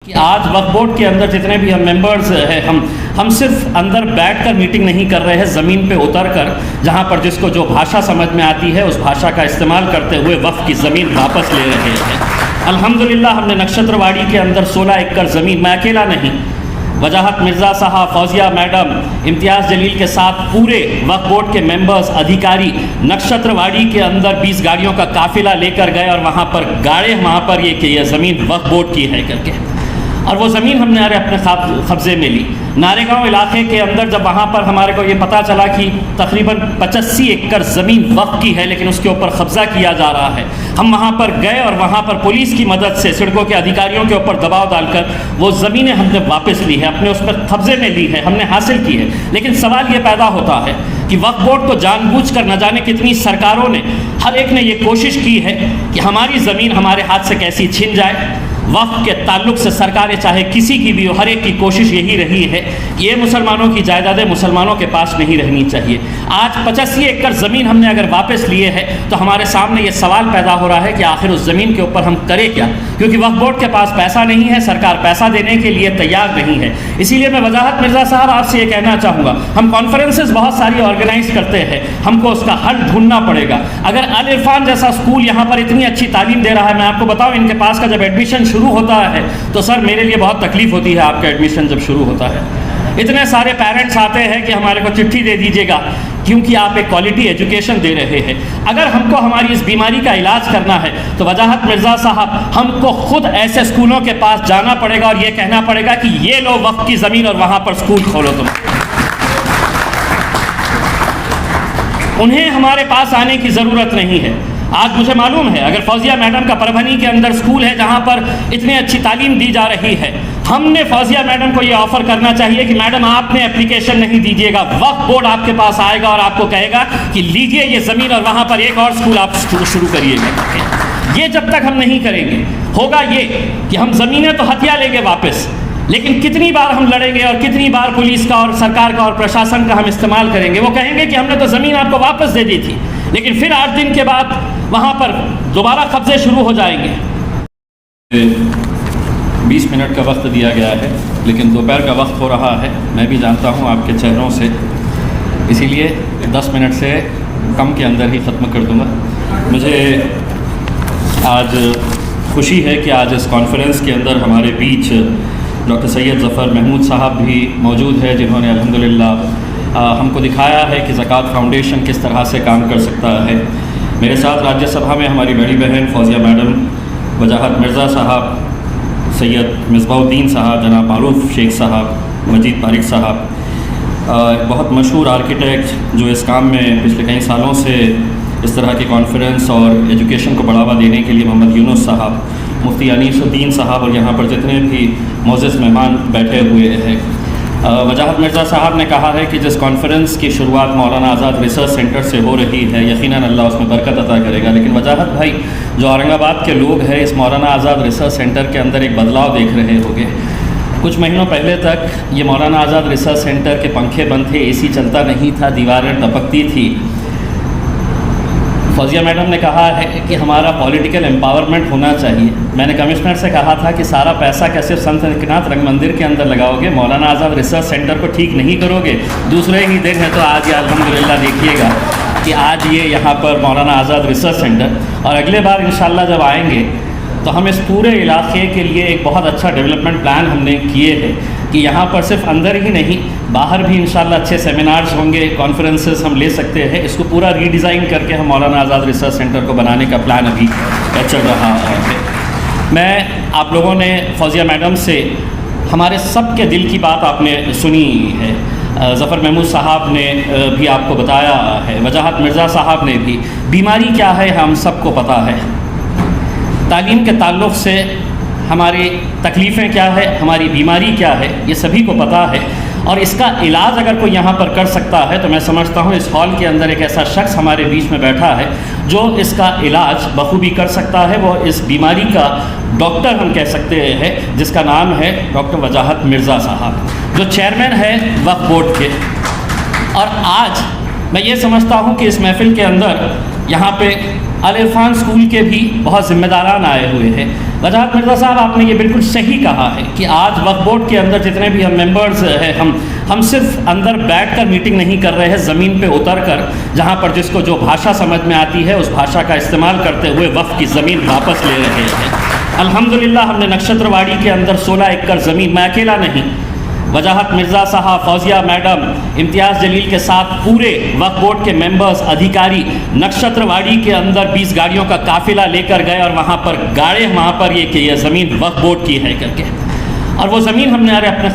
कि आज वक्फ बोर्ड के अंदर जितने भी हम मेंबर्स हैं हम सिर्फ अंदर बैठकर मीटिंग नहीं कर रहे हैं, ज़मीन पे उतर कर जहाँ पर जिसको जो भाषा समझ में आती है उस भाषा का इस्तेमाल करते हुए वक्फ की ज़मीन वापस ले रहे हैं। अल्हम्दुलिल्लाह हमने नक्षत्रवाड़ी के अंदर 16 एकड़ ज़मीन, मैं अकेला नहीं, वजाहत मिर्ज़ा साहब, फौजिया मैडम, इम्तियाज़ जलील के साथ पूरे वक्फ बोर्ड के मेंबर्स, अधिकारी नक्षत्रवाड़ी के अंदर 20 गाड़ियों का काफ़िला लेकर गए और वहाँ पर गाड़े वहाँ पर ये कि यह ज़मीन वक्फ बोर्ड की है करके, और वो ज़मीन हमने अपने कब्ज़े में ली। नारेगांव इलाके के अंदर जब वहाँ पर हमारे को ये पता चला कि तकरीबन 85 एकड़ ज़मीन वक्फ की है लेकिन उसके ऊपर कब्ज़ा किया जा रहा है, हम वहाँ पर गए और वहाँ पर पुलिस की मदद से सड़कों के अधिकारियों के ऊपर दबाव डालकर वो ज़मीनें हमने वापस ली है, अपने उस पर कब्ज़े में ली है, हमने हासिल की है। लेकिन सवाल ये पैदा होता है कि वक्फ बोर्ड को जानबूझकर न जाने कितनी सरकारों ने, हर एक ने ये कोशिश की है कि हमारी ज़मीन हमारे हाथ से कैसी छिन जाए। वक्फ के ताल्लुक से सरकारें चाहे किसी की भी हो, हर एक की कोशिश यही रही है कि ये मुसलमानों की जायदादें मुसलमानों के पास नहीं रहनी चाहिए। आज 85 एकड़ ज़मीन हमने अगर वापस लिए है तो हमारे सामने ये सवाल पैदा हो रहा है कि आखिर उस ज़मीन के ऊपर हम करें क्या, क्योंकि वक्फ बोर्ड के पास पैसा नहीं है, सरकार पैसा देने के लिए तैयार नहीं है। इसीलिए मैं वजाहत मिर्ज़ा साहब आपसे ये कहना चाहूँगा, हम कॉन्फ्रेंसेस बहुत सारी ऑर्गेनाइज करते हैं, हमको उसका हल ढूंढना पड़ेगा। अगर अल इरफान जैसा स्कूल यहाँ पर इतनी अच्छी तालीम दे रहा है, मैं आपको बताऊँ इनके पास का जब एडमिशन शुरू होता है तो सर मेरे लिए बहुत तकलीफ होती है। आपका एडमिशन जब शुरू होता है इतने सारे पेरेंट्स आते हैं कि हमारे को चिट्ठी दे दीजिएगा, क्योंकि आप एक क्वालिटी एजुकेशन दे रहे हैं। अगर हमको हमारी इस बीमारी का इलाज करना है तो वजाहत मिर्ज़ा साहब हमको खुद ऐसे स्कूलों के पास जाना पड़ेगा और ये कहना पड़ेगा कि ये लो वक्फ की ज़मीन और वहाँ पर स्कूल खोलो तुम। उन्हें हमारे पास आने की ज़रूरत नहीं है। आज मुझे मालूम है अगर फौजिया मैडम का परभनी के अंदर स्कूल है जहाँ पर इतनी अच्छी तालीम दी जा रही है, हमने फौजिया मैडम को ये ऑफ़र करना चाहिए कि मैडम आपने एप्लीकेशन नहीं दीजिएगा, वक्फ बोर्ड आपके पास आएगा और आपको कहेगा कि लीजिए ये ज़मीन और वहाँ पर एक और स्कूल आप शुरू करिएगा। ये जब तक हम नहीं करेंगे होगा ये कि हम ज़मीनें तो हथिया लेंगे वापस, लेकिन कितनी बार हम लड़ेंगे और कितनी बार पुलिस का और सरकार का और प्रशासन का हम इस्तेमाल करेंगे। वो कहेंगे कि हमने तो ज़मीन आपको वापस दे दी थी, लेकिन फिर 8 दिन के बाद वहाँ पर दोबारा कब्जे शुरू हो जाएंगे। 20 मिनट का वक्त दिया गया है, लेकिन दोपहर का वक्त हो रहा है, मैं भी जानता हूँ आपके चेहरों से, इसीलिए 10 मिनट से कम के अंदर ही ख़त्म कर दूँगा। मुझे आज खुशी है कि आज इस कॉन्फ्रेंस के अंदर हमारे बीच डॉक्टर सैयद ज़फ़र महमूद साहब भी मौजूद है, जिन्होंने अल्हम्दुलिल्लाह हमको दिखाया है कि ज़कात फाउंडेशन किस तरह से काम कर सकता है। मेरे साथ राज्यसभा में हमारी बड़ी बहन फौजिया मैडम, वजाहत मिर्ज़ा साहब, सैयद मिसबाउद्दीन साहब, जनाब मारूफ शेख साहब, मजीद तारिक साहब, बहुत मशहूर आर्किटेक्ट जो इस काम में पिछले कई सालों से इस तरह की कॉन्फ्रेंस और एजुकेशन को बढ़ावा देने के लिए मोहम्मद यूनुस साहब, मुफ्ती अनीसुद्दीन साहब और यहाँ पर जितने भी मौजूद मेहमान बैठे हुए हैं। वजाहत मिर्ज़ा साहब ने कहा है कि जिस कॉन्फ्रेंस की शुरुआत मौलाना आज़ाद रिसर्च सेंटर से हो रही है, यकीनन अल्लाह उसमें बरकत अता करेगा। लेकिन वजाहत भाई जो औरंगाबाद के लोग हैं, इस मौलाना आज़ाद रिसर्च सेंटर के अंदर एक बदलाव देख रहे होंगे। कुछ महीनों पहले तक ये मौलाना आज़ाद रिसर्च सेंटर के पंखे बंद थे, AC चलता नहीं था, दीवारें टपकती थी। फौजिया मैडम ने कहा है कि हमारा पॉलिटिकल एम्पावरमेंट होना चाहिए। मैंने कमिश्नर से कहा था कि सारा पैसा कैसे संत निकनाथ रंग मंदिर के अंदर लगाओगे, मौलाना आज़ाद रिसर्च सेंटर को ठीक नहीं करोगे। दूसरे ही दिन है तो आज ये अल्हम्दुलिल्लाह देखिएगा कि आज ये यहाँ पर मौलाना आज़ाद रिसर्च सेंटर, और अगले बार इंशाल्लाह जब आएंगे तो हम इस पूरे इलाके के लिए एक बहुत अच्छा डेवलपमेंट प्लान हमने किए हैं कि यहाँ पर सिर्फ अंदर ही नहीं बाहर भी इंशाल्लाह अच्छे सेमिनार्स होंगे, कॉन्फ्रेंसेस हम ले सकते हैं। इसको पूरा रीडिज़ाइन करके हम मौलाना आज़ाद रिसर्च सेंटर को बनाने का प्लान अभी चल रहा है। मैं आप लोगों ने फौजिया मैडम से हमारे सब के दिल की बात आपने सुनी है, ज़फ़र महमूद साहब ने भी आपको बताया है, वजाहत मिर्ज़ा साहब ने भी। बीमारी क्या है हम सबको पता है, तालीम के ताल्लुक़ से हमारी तकलीफ़ें क्या है, हमारी बीमारी क्या है, ये सभी को पता है। और इसका इलाज अगर कोई यहाँ पर कर सकता है तो मैं समझता हूँ इस हॉल के अंदर एक ऐसा शख्स हमारे बीच में बैठा है जो इसका इलाज बखूबी कर सकता है। वो इस बीमारी का डॉक्टर हम कह सकते हैं, जिसका नाम है डॉक्टर वजाहत मिर्ज़ा साहब, जो चेयरमैन है वक्फ बोर्ड के। और आज मैं ये समझता हूँ कि इस महफ़िल के अंदर यहाँ पे अल इरफान स्कूल के भी बहुत ज़िम्मेदारान आए हुए हैं। वजाहत मिर्ज़ा साहब, आपने ये बिल्कुल सही कहा है कि आज वक्फ बोर्ड के अंदर जितने भी हम मेंबर्स हैं, हम सिर्फ अंदर बैठकर मीटिंग नहीं कर रहे हैं, ज़मीन पे उतर कर जहाँ पर जिसको जो भाषा समझ में आती है उस भाषा का इस्तेमाल करते हुए वक्फ की ज़मीन वापस ले रहे हैं। अल्हम्दुलिल्लाह हमने नक्षत्रवाड़ी के अंदर 16 एकड़ ज़मीन, मैं अकेला नहीं, वजाहत मिर्ज़ा साहब, फौजिया मैडम, इम्तियाज़ जलील के साथ पूरे वक्फ बोर्ड के मेंबर्स, अधिकारी नक्षत्रवाड़ी के अंदर 20 गाड़ियों का काफिला लेकर गए और वहाँ पर गाड़े वहाँ पर ये कि यह ज़मीन वक्फ बोर्ड की है करके, और वो ज़मीन हमने अपने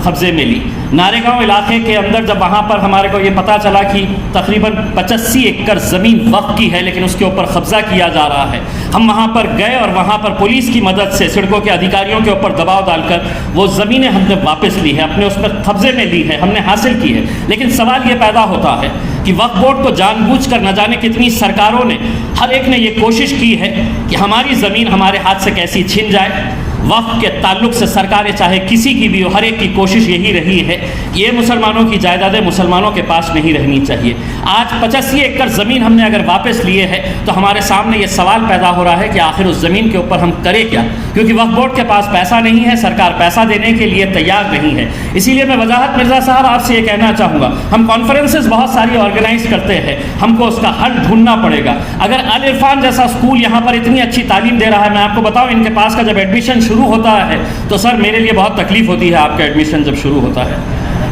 कब्ज़े में ली। नारेगांव इलाके के अंदर जब वहाँ पर हमारे को ये पता चला कि तकरीबन 85 एकड़ ज़मीन वक्फ की है लेकिन उसके ऊपर कब्ज़ा किया जा रहा है, हम वहाँ पर गए और वहाँ पर पुलिस की मदद से सिड़कों के अधिकारियों के ऊपर दबाव डालकर वो ज़मीनें हमने वापस ली है, अपने उस पर कब्ज़े में ली है, हमने हासिल की है। लेकिन सवाल ये पैदा होता है कि वक्फ बोर्ड को जानबूझकर न जाने कितनी सरकारों ने, हर एक ने ये कोशिश की है कि हमारी ज़मीन हमारे हाथ से कैसी छिन जाए। वक्फ के ताल्लुक से सरकारें चाहे किसी की भी हो, हर एक की कोशिश यही रही है कि ये मुसलमानों की जायदादें मुसलमानों के पास नहीं रहनी चाहिए। आज 85 एकड़ ज़मीन हमने अगर वापस लिए है तो हमारे सामने ये सवाल पैदा हो रहा है कि आखिर उस ज़मीन के ऊपर हम करें क्या, क्योंकि वक्फ बोर्ड के पास पैसा नहीं है, सरकार पैसा देने के लिए तैयार नहीं है। इसीलिए मैं वजाहत मिर्ज़ा साहब आपसे ये कहना चाहूँगा, हम कॉन्फ्रेंसेस बहुत सारी ऑर्गेनाइज करते हैं, हमको उसका हल ढूंढना पड़ेगा। अगर अल इरफान जैसा स्कूल यहाँ पर इतनी अच्छी तालीम दे रहा है, मैं आपको बताऊँ इनके पास का जब एडमिशन शुरू होता है तो सर मेरे लिए बहुत तकलीफ होती है। आपका एडमिशन जब शुरू होता है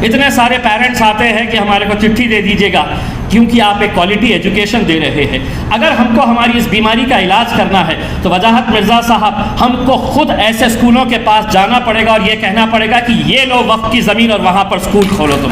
इतने सारे पेरेंट्स आते हैं कि हमारे को चिट्ठी दे दीजिएगा, क्योंकि आप एक क्वालिटी एजुकेशन दे रहे हैं। अगर हमको हमारी इस बीमारी का इलाज करना है तो वजाहत मिर्ज़ा साहब, हमको खुद ऐसे स्कूलों के पास जाना पड़ेगा और ये कहना पड़ेगा कि ये लो वक्फ की ज़मीन और वहाँ पर स्कूल खोलो तुम।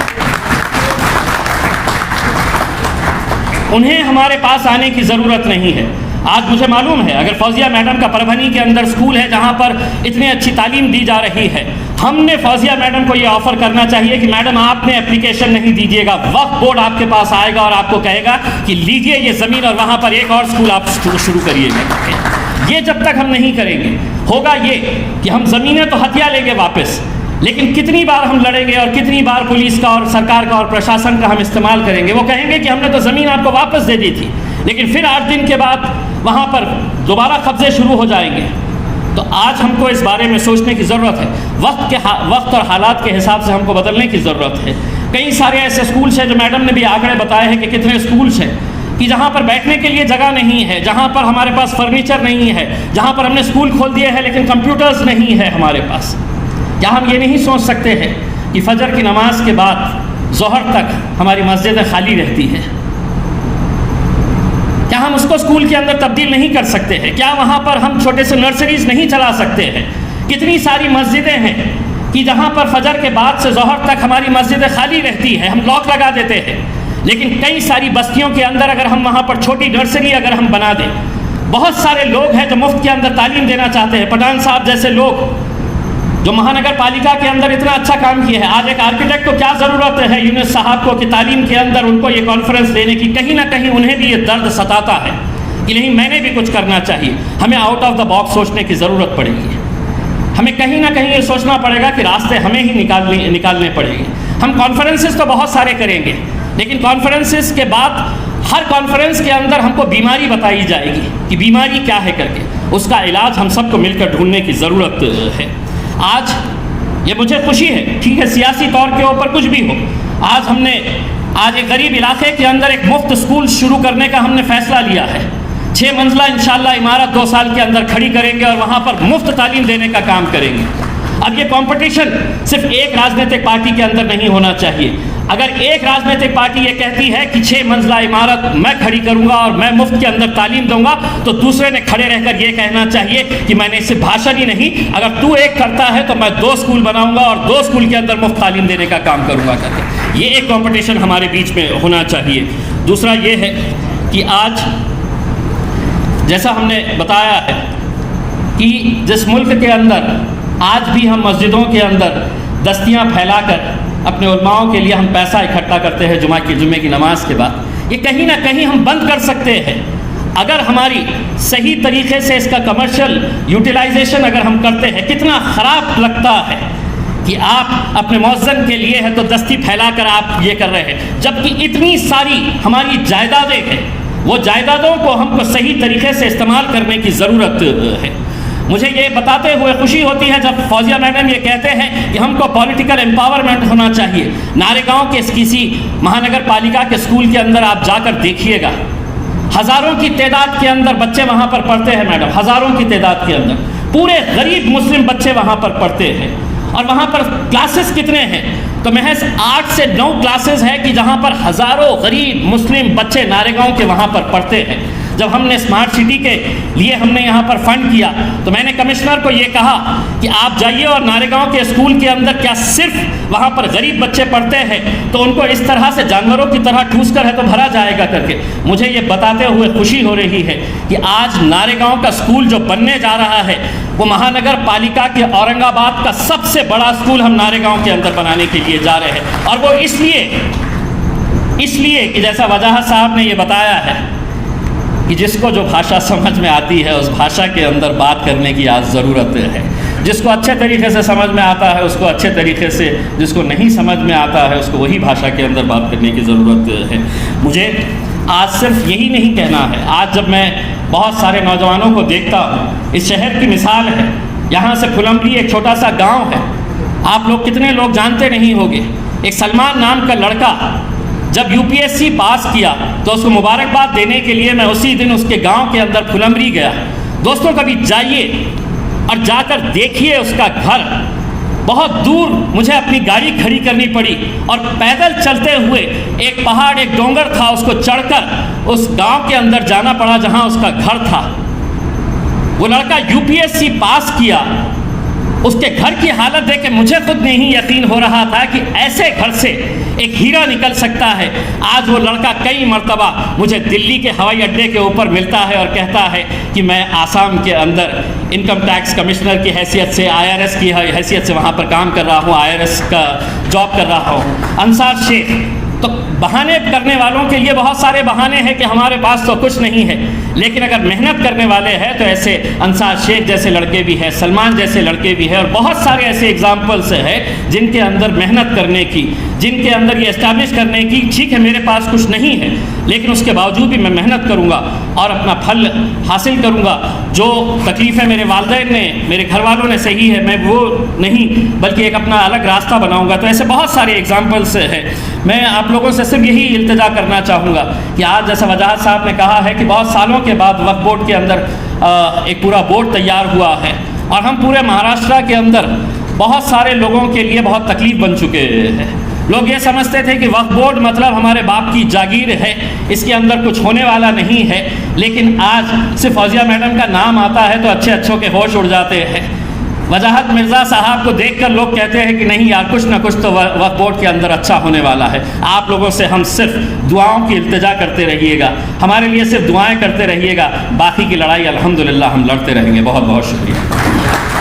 उन्हें हमारे पास आने की ज़रूरत नहीं है। आज मुझे मालूम है अगर फौजिया मैडम का परभनी के अंदर स्कूल है जहाँ पर इतनी अच्छी तालीम दी जा रही है, हमने फौजिया मैडम को ये ऑफ़र करना चाहिए कि मैडम आपने एप्लीकेशन नहीं दीजिएगा, वक्फ बोर्ड आपके पास आएगा और आपको कहेगा कि लीजिए ये ज़मीन और वहाँ पर एक और स्कूल आप शुरू करिएगा। ये जब तक हम नहीं करेंगे, होगा ये कि हम ज़मीनें तो हथिया लेंगे वापस, लेकिन कितनी बार हम लड़ेंगे और कितनी बार पुलिस का और सरकार का और प्रशासन का हम इस्तेमाल करेंगे। वो कहेंगे कि हमने तो ज़मीन आपको वापस दे दी थी, लेकिन फिर 8 दिन के बाद वहाँ पर दोबारा कब्जे शुरू हो जाएंगे। तो आज हमको इस बारे में सोचने की ज़रूरत है। वक्त और हालात के हिसाब से हमको बदलने की ज़रूरत है। कई सारे ऐसे स्कूल्स हैं जो मैडम ने भी आंकड़े बताए हैं कि कितने स्कूल्स हैं कि जहाँ पर बैठने के लिए जगह नहीं है, जहाँ पर हमारे पास फर्नीचर नहीं है, जहाँ पर हमने स्कूल खोल दिए हैं लेकिन कंप्यूटर्स नहीं है हमारे पास। क्या हम ये नहीं सोच सकते हैं कि फजर की नमाज के बाद ज़ोहर तक हमारी मस्जिदें खाली रहती हैं? क्या हम उसको स्कूल के अंदर तब्दील नहीं कर सकते हैं? क्या वहाँ पर हम छोटे से नर्सरीज नहीं चला सकते हैं? कितनी सारी मस्जिदें हैं कि जहाँ पर फजर के बाद से ज़ोहर तक हमारी मस्जिदें खाली रहती हैं, हम लॉक लगा देते हैं। लेकिन कई सारी बस्तियों के अंदर अगर हम वहाँ पर छोटी नर्सरी अगर हम बना दें, बहुत सारे लोग हैं जो मुफ्त के अंदर तालीम देना चाहते हैं। पठान साहब जैसे लोग जो महानगर पालिका के अंदर इतना अच्छा काम किया है, आज एक आर्किटेक्ट को क्या ज़रूरत है यूनुस साहब को कि तालीम के अंदर उनको ये कॉन्फ्रेंस देने की? कहीं ना कहीं उन्हें भी ये दर्द सताता है कि नहीं, मैंने भी कुछ करना चाहिए। हमें आउट ऑफ द बॉक्स सोचने की ज़रूरत पड़ेगी। हमें कहीं ना कहीं ये सोचना पड़ेगा कि रास्ते हमें ही निकालने पड़ेंगे। हम कॉन्फ्रेंसेस तो बहुत सारे करेंगे, लेकिन कॉन्फ्रेंसेस के बाद हर कॉन्फ्रेंस के अंदर हमको बीमारी बताई जाएगी कि बीमारी क्या है करके, उसका इलाज हम सबको मिलकर ढूंढने की ज़रूरत है। आज ये मुझे खुशी है, ठीक है, सियासी तौर के ऊपर कुछ भी हो, आज हमने एक गरीब इलाके के अंदर एक मुफ्त स्कूल शुरू करने का हमने फैसला लिया है। 6 मंजिला इंशाल्लाह इमारत 2 साल के अंदर खड़ी करेंगे और वहाँ पर मुफ्त तालीम देने का काम करेंगे। अब ये कंपटीशन सिर्फ एक राजनीतिक पार्टी के अंदर नहीं होना चाहिए। अगर एक राजनीतिक पार्टी ये कहती है कि 6 मंजिला इमारत मैं खड़ी करूंगा और मैं मुफ्त के अंदर तालीम दूंगा, तो दूसरे ने खड़े रहकर ये कहना चाहिए कि मैंने सिर्फ भाषण ही नहीं, अगर तू एक करता है तो मैं 2 स्कूल बनाऊंगा और 2 स्कूल के अंदर मुफ्त तालीम देने का काम करूंगा करके। ये एक कंपटीशन हमारे बीच में होना चाहिए। दूसरा ये है कि आज जैसा हमने बताया है कि जिस मुल्क के अंदर आज भी हम मस्जिदों के अंदर दस्तियाँ फैलाकर अपने उलमाओं के लिए हम पैसा इकट्ठा करते हैं जुमे की नमाज के बाद, ये कहीं ना कहीं हम बंद कर सकते हैं अगर हमारी सही तरीके से इसका कमर्शियल यूटिलाइजेशन अगर हम करते हैं। कितना ख़राब लगता है कि आप अपने मौज़न के लिए है तो दस्ती फैलाकर आप ये कर रहे हैं, जबकि इतनी सारी हमारी जायदादें हैं, वो जायदादों को हमको सही तरीके से इस्तेमाल करने की ज़रूरत है। मुझे ये बताते हुए खुशी होती है जब फौजिया मैडम ये कहते हैं कि हमको पॉलिटिकल एम्पावरमेंट होना चाहिए। नारेगांव के किसी महानगर पालिका के स्कूल के अंदर आप जाकर देखिएगा, हज़ारों की तादाद के अंदर बच्चे वहाँ पर पढ़ते हैं मैडम, हज़ारों की तादाद के अंदर पूरे गरीब मुस्लिम बच्चे वहाँ पर पढ़ते हैं। और वहाँ पर क्लासेस कितने हैं? तो महज 8 से 9 क्लासेस है कि जहाँ पर हज़ारों गरीब मुस्लिम बच्चे नारेगांव के वहाँ पर पढ़ते हैं। जब हमने स्मार्ट सिटी के लिए हमने यहाँ पर फंड किया तो मैंने कमिश्नर को ये कहा कि आप जाइए और नारेगांव के स्कूल के अंदर क्या सिर्फ वहाँ पर गरीब बच्चे पढ़ते हैं तो उनको इस तरह से जानवरों की तरह ठूस कर है तो भरा जाएगा करके। मुझे ये बताते हुए खुशी हो रही है कि आज नारेगांव का स्कूल जो बनने जा रहा है वो महानगर पालिका के औरंगाबाद का सबसे बड़ा स्कूल हम नारेगांव के अंदर बनाने के लिए जा रहे हैं। और वो इसलिए कि जैसा वजाहत साहब ने ये बताया है कि जिसको जो भाषा समझ में आती है उस भाषा के अंदर बात करने की आज ज़रूरत है। जिसको अच्छे तरीके से समझ में आता है उसको अच्छे तरीके से, जिसको नहीं समझ में आता है उसको वही भाषा के अंदर बात करने की ज़रूरत है। मुझे आज सिर्फ यही नहीं कहना है, आज जब मैं बहुत सारे नौजवानों को देखता हूँ, इस शहर की मिसाल है, यहाँ से फुलंबरी एक छोटा सा गाँव है, आप लोग कितने लोग जानते नहीं होंगे। एक सलमान नाम का लड़का जब यूपीएससी पास किया तो उसको मुबारकबाद देने के लिए मैं उसी दिन उसके गांव के अंदर फुलंबरी गया। दोस्तों कभी जाइए और जाकर देखिए उसका घर, बहुत दूर मुझे अपनी गाड़ी खड़ी करनी पड़ी और पैदल चलते हुए एक पहाड़, एक डोंगर था, उसको चढ़कर उस गांव के अंदर जाना पड़ा जहां उसका घर था। वो लड़का यूपीएससी पास किया, उसके घर की हालत देख के मुझे खुद नहीं यकीन हो रहा था कि ऐसे घर से एक हीरा निकल सकता है। आज वो लड़का कई मर्तबा मुझे दिल्ली के हवाई अड्डे के ऊपर मिलता है और कहता है कि मैं आसाम के अंदर इनकम टैक्स कमिश्नर की हैसियत से, IRS की हैसियत से वहाँ पर काम कर रहा हूँ, IRS का जॉब कर रहा हूँ। अंसार शेख, तो बहाने करने वालों के लिए बहुत सारे बहाने हैं कि हमारे पास तो कुछ नहीं है, लेकिन अगर मेहनत करने वाले हैं तो ऐसे अंसार शेख जैसे लड़के भी हैं, सलमान जैसे लड़के भी हैं और बहुत सारे ऐसे एग्जाम्पल्स हैं जिनके अंदर मेहनत करने की, जिनके अंदर ये एस्टैब्लिश करने की, ठीक है मेरे पास कुछ नहीं है लेकिन उसके बावजूद भी मैं मेहनत करूँगा और अपना फल हासिल करूँगा। जो तकलीफ़ें मेरे वालिदैन ने, मेरे घर वालों ने सही है, मैं वो नहीं बल्कि एक अपना अलग रास्ता बनाऊँगा। तो ऐसे बहुत सारे एग्जाम्पल्स हैं। मैं आप लोगों से सिर्फ यही इल्तिजा करना चाहूँगा कि आज जैसा वजाहत साहब ने कहा है कि बहुत सालों के बाद वक्फ बोर्ड के अंदर एक पूरा बोर्ड तैयार हुआ है और हम पूरे महाराष्ट्र के अंदर बहुत सारे लोगों के लिए बहुत तकलीफ़ बन चुके हैं। लोग ये समझते थे कि वक्फ बोर्ड मतलब हमारे बाप की जागीर है, इसके अंदर कुछ होने वाला नहीं है, लेकिन आज सिर्फ फौजिया मैडम का नाम आता है तो अच्छों के होश उड़ जाते हैं। वजाहत मिर्ज़ा साहब को देखकर लोग कहते हैं कि नहीं यार कुछ ना कुछ तो वक्फ बोर्ड के अंदर अच्छा होने वाला है। आप लोगों से हम सिर्फ दुआओं की इल्तिजा करते रहिएगा, हमारे लिए सिर्फ दुआएं करते रहिएगा, बाकी की लड़ाई अल्हम्दुलिल्लाह हम लड़ते रहेंगे। बहुत बहुत शुक्रिया।